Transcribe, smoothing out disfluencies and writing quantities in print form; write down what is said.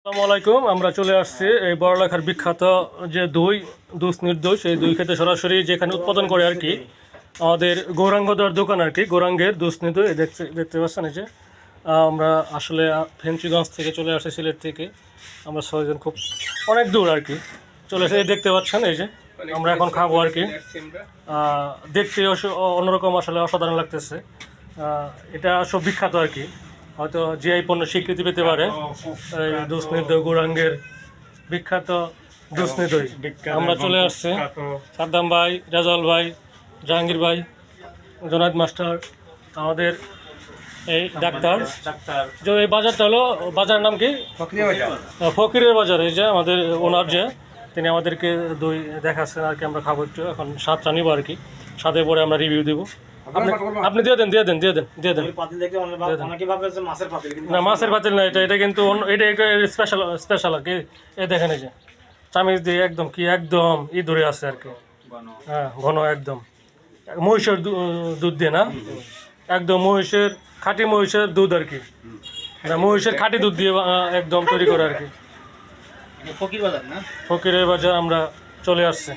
আসসালামু আলাইকুম। আমরা চলে আসছি এই বড়লেখার বিখ্যাত যে দুধ নির্দোষ এই দই খেতে সরাসরি যেখানে উৎপাদন করে আর কি আমাদের গৌরাঙ্গদার দোকান আর কি গৌরাঙ্গের দুধ নির্দোষ দেখতে পাচ্ছেন এই যে আমরা আসলে ফেঞ্চিগঞ্জ থেকে চলে আসছি, সিলেট থেকে আমরা ছয়জন, খুব অনেক দূর আর কি চলে এসে দেখতে পাচ্ছেন এই যে আমরা এখন খাবো আর কি। দেখতে অন্যরকম আসলে অসাধারণ লাগতেছে। এটা সব বিখ্যাত আর কি, হয়তো জিআই পণ্য স্বীকৃতি পেতে পারে এই দুধনি দই গৌরাঙ্গের বিখ্যাত দুধনি দই। আমরা চলে আসছি সাদ্দাম ভাই, রাজাল ভাই, জাহাঙ্গীর ভাই, জোনায়েদ মাস্টার, আমাদের এই ডাক্তার। যে এই বাজারটা হলো, বাজার নাম কি? ফকিরের বাজার। এই যে আমাদের ওনার যে তিনি আমাদেরকে দই দেখাচ্ছেন আর কি, আমরা খাবো একটু এখন, স্বাদটা নিবো আর কি, স্বাদের পরে আমরা রিভিউ দেবো। আপনি দিয়ে দেন। না, মাছের পাতিল না, এটা কিন্তু এটা স্পেশাল আর কি। এই দেখেন এই যে চামিচ দিয়ে একদম একদম ধরে আছে আর কি। হ্যাঁ, ঘন একদম মহিষের দুধ দিয়ে না, একদম মহিষের খাঁটি মহিষের দুধ আর কি, মহিষের খাঁটি দুধ দিয়ে একদম তৈরি করে আর কি। ফকিরের বাজার আমরা চলে আসছি।